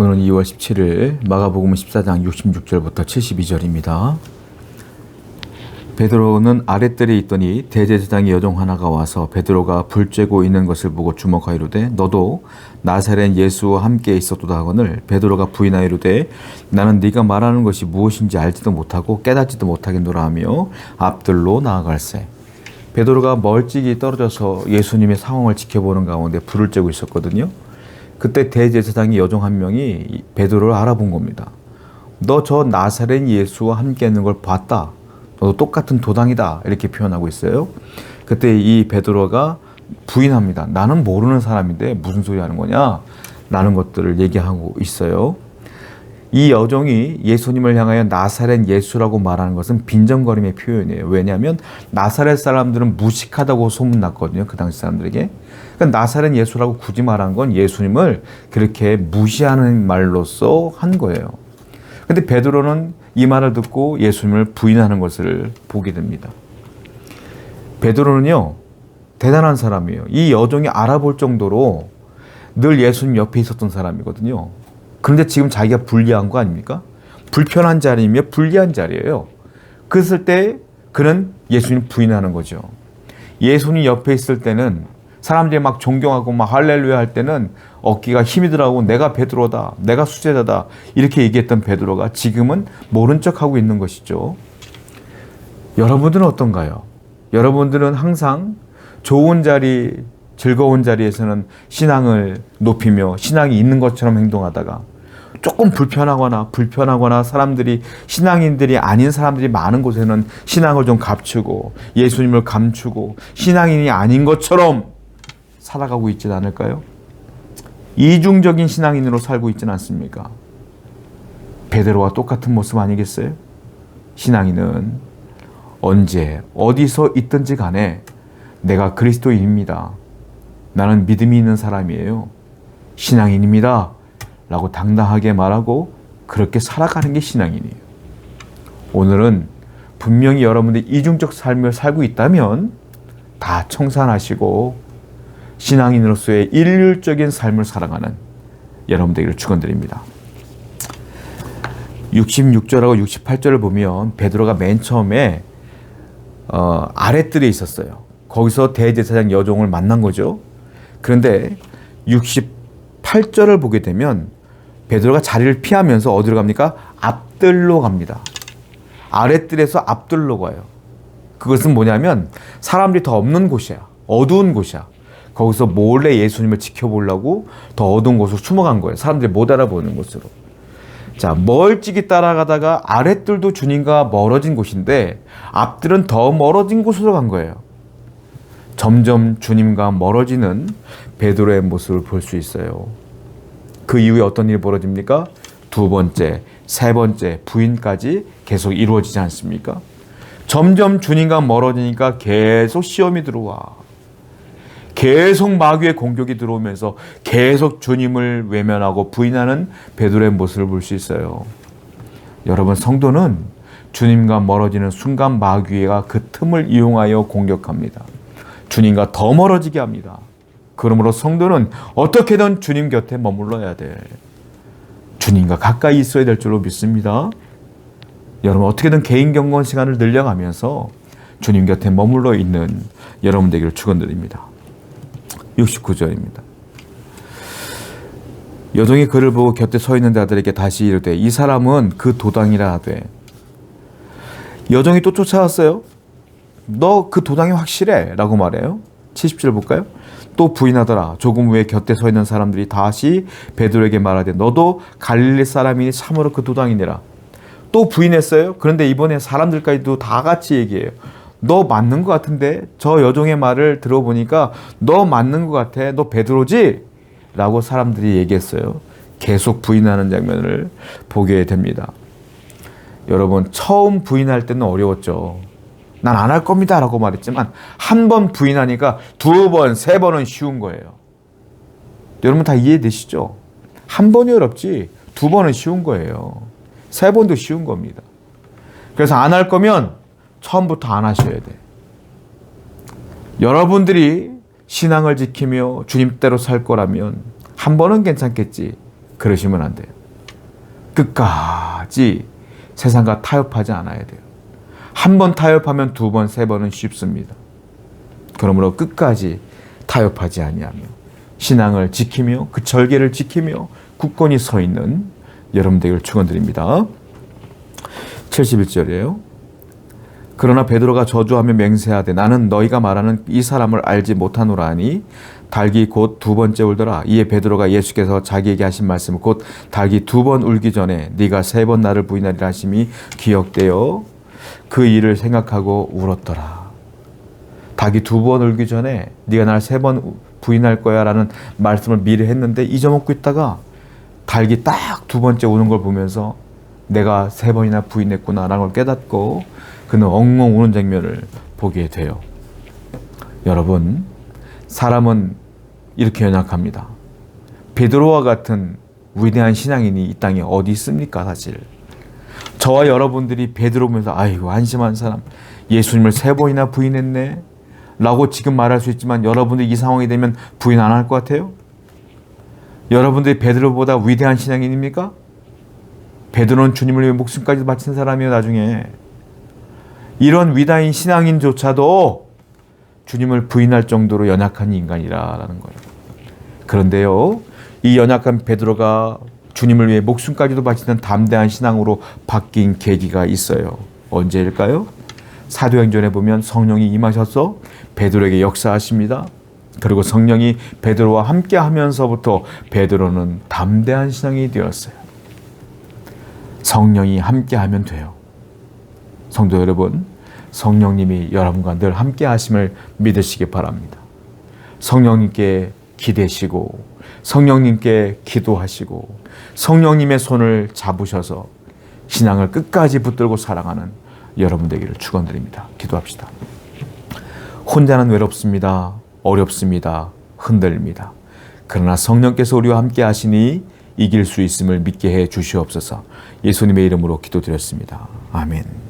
오늘은 2월 17일 마가복음 14장 66절부터 72절입니다. 베드로는 아랫뜰에 있더니 대제사장의 여종 하나가 와서 베드로가 불 쬐고 있는 것을 보고 주목하이로되 너도 나사렛 예수와 함께 있었도다 하거늘 베드로가 부인하이로되 나는 네가 말하는 것이 무엇인지 알지도 못하고 깨닫지도 못하겠노라 하며 앞뜰로 나아갈세. 베드로가 멀찍이 떨어져서 예수님의 상황을 지켜보는 가운데 불을 쬐고 있었거든요. 그때 대제사장의 여종 한 명이 베드로를 알아본 겁니다. 너 저 나사렛 예수와 함께 있는 걸 봤다. 너도 똑같은 도당이다. 이렇게 표현하고 있어요. 그때 이 베드로가 부인합니다. 나는 모르는 사람인데 무슨 소리 하는 거냐? 라는 것들을 얘기하고 있어요. 이 여종이 예수님을 향하여 나사렛 예수라고 말하는 것은 빈정거림의 표현이에요. 왜냐하면 나사렛 사람들은 무식하다고 소문났거든요. 그 당시 사람들에게. 그러니까 나사렛 예수라고 굳이 말한 건 예수님을 그렇게 무시하는 말로써 한 거예요. 근데 베드로는 이 말을 듣고 예수님을 부인하는 것을 보게 됩니다. 베드로는요, 대단한 사람이에요. 이 여종이 알아볼 정도로 늘 예수님 옆에 있었던 사람이거든요. 그런데 지금 자기가 불리한 거 아닙니까? 불편한 자리이며 불리한 자리예요. 그랬을 때 그는 예수님 부인하는 거죠. 예수님 옆에 있을 때는 사람들이 막 존경하고 막 할렐루야 할 때는 어깨가 힘이 들어가고 내가 베드로다, 내가 수제자다 이렇게 얘기했던 베드로가 지금은 모른 척하고 있는 것이죠. 여러분들은 어떤가요? 여러분들은 항상 좋은 자리, 즐거운 자리에서는 신앙을 높이며 신앙이 있는 것처럼 행동하다가 조금 불편하거나 사람들이 신앙인들이 아닌 사람들이 많은 곳에는 신앙을 좀 감추고 예수님을 감추고 신앙인이 아닌 것처럼 살아가고 있지는 않을까요? 이중적인 신앙인으로 살고 있지는 않습니까? 베드로와 똑같은 모습 아니겠어요? 신앙인은 언제 어디서 있든지 간에 내가 그리스도인입니다. 나는 믿음이 있는 사람이에요. 신앙인입니다. 라고 당당하게 말하고 그렇게 살아가는 게 신앙인이에요. 오늘은 분명히 여러분들이 이중적 삶을 살고 있다면 다 청산하시고 신앙인으로서의 일률적인 삶을 살아가는 여러분 되기를 축원드립니다. 66절하고 68절을 보면 베드로가 맨 처음에 아랫뜰에 있었어요. 거기서 대제사장 여종을 만난 거죠. 그런데 68절을 보게 되면 베드로가 자리를 피하면서 어디로 갑니까? 앞뜰로 갑니다. 아랫뜰에서 앞뜰로 가요. 그것은 뭐냐면 사람들이 더 없는 곳이야. 어두운 곳이야. 거기서 몰래 예수님을 지켜보려고 더 어두운 곳으로 숨어간 거예요. 사람들이 못 알아보는 곳으로. 자, 멀찍이 따라가다가 아랫뜰도 주님과 멀어진 곳인데 앞뜰은 더 멀어진 곳으로 간 거예요. 점점 주님과 멀어지는 베드로의 모습을 볼 수 있어요. 그 이후에 어떤 일이 벌어집니까? 두 번째, 세 번째, 부인까지 계속 이루어지지 않습니까? 점점 주님과 멀어지니까 계속 시험이 들어와. 계속 마귀의 공격이 들어오면서 계속 주님을 외면하고 부인하는 베드로의 모습을 볼 수 있어요. 여러분, 성도는 주님과 멀어지는 순간 마귀가 그 틈을 이용하여 공격합니다. 주님과 더 멀어지게 합니다. 그러므로 성도는 어떻게든 주님 곁에 머물러야 돼. 주님과 가까이 있어야 될 줄로 믿습니다. 여러분, 어떻게든 개인 경건 시간을 늘려가면서 주님 곁에 머물러 있는 여러분 되기를 축원드립니다. 69절입니다. 여종이 그를 보고 곁에 서 있는 자들에게 다시 이르되 이 사람은 그 도당이라 하되. 여종이 또 쫓아왔어요. 너 그 도당이 확실해? 라고 말해요. 70절 볼까요? 또 부인하더라. 조금 후에 곁에 서 있는 사람들이 다시 베드로에게 말하되 너도 갈릴리 사람이니 참으로 그 도당이니라. 또 부인했어요. 그런데 이번에 사람들까지도 다 같이 얘기해요. 너 맞는 것 같은데? 저 여종의 말을 들어보니까 너 맞는 것 같아. 너 베드로지? 라고 사람들이 얘기했어요. 계속 부인하는 장면을 보게 됩니다. 여러분, 처음 부인할 때는 어려웠죠. 난 안 할 겁니다 라고 말했지만 한 번 부인하니까 두 번, 세 번은 쉬운 거예요. 여러분 다 이해되시죠? 한 번이 어렵지 두 번은 쉬운 거예요. 세 번도 쉬운 겁니다. 그래서 안 할 거면 처음부터 안 하셔야 돼. 여러분들이 신앙을 지키며 주님대로 살 거라면 한 번은 괜찮겠지. 그러시면 안 돼요. 끝까지 세상과 타협하지 않아야 돼요. 한 번 타협하면 두 번, 세 번은 쉽습니다. 그러므로 끝까지 타협하지 아니하며 신앙을 지키며 그 절개를 지키며 굳건히 서 있는 여러분 되기를 축원드립니다. 71절이에요. 그러나 베드로가 저주하며 맹세하되 나는 너희가 말하는 이 사람을 알지 못하노라 하니 닭이 곧 두 번째 울더라. 이에 베드로가 예수께서 자기에게 하신 말씀 곧 닭이 두 번 울기 전에 네가 세 번 나를 부인하리라 하심이 기억되어 그 일을 생각하고 울었더라. 닭이 두 번 울기 전에 네가 나를 세 번 부인할 거야 라는 말씀을 미리 했는데 잊어먹고 있다가 닭이 딱 두 번째 우는 걸 보면서 내가 세 번이나 부인했구나 라는 걸 깨닫고 그는 엉엉 우는 장면을 보게 돼요. 여러분, 사람은 이렇게 연약합니다. 베드로와 같은 위대한 신앙인이 이 땅에 어디 있습니까? 사실 저와 여러분들이 베드로 보면서 아이고 한심한 사람, 예수님을 세 번이나 부인했네 라고 지금 말할 수 있지만 여러분들이 이 상황이 되면 부인 안 할 것 같아요? 여러분들이 베드로보다 위대한 신앙인입니까? 베드로는 주님을 위해 목숨까지 바친 사람이에요. 나중에 이런 위대한 신앙인조차도 주님을 부인할 정도로 연약한 인간이라는 거예요. 그런데요, 이 연약한 베드로가 주님을 위해 목숨까지도 바치는 담대한 신앙으로 바뀐 계기가 있어요. 언제일까요? 사도행전에 보면 성령이 임하셔서 베드로에게 역사하십니다. 그리고 성령이 베드로와 함께 하면서부터 베드로는 담대한 신앙이 되었어요. 성령이 함께 하면 돼요. 성도 여러분, 성령님이 여러분과 늘 함께 하심을 믿으시기 바랍니다. 성령님께 기대시고 성령님께 기도하시고 성령님의 손을 잡으셔서 신앙을 끝까지 붙들고 살아가는 여러분 되기를 축원드립니다. 기도합시다. 혼자는 외롭습니다. 어렵습니다. 흔들립니다. 그러나 성령께서 우리와 함께 하시니 이길 수 있음을 믿게 해 주시옵소서. 예수님의 이름으로 기도드렸습니다. 아멘.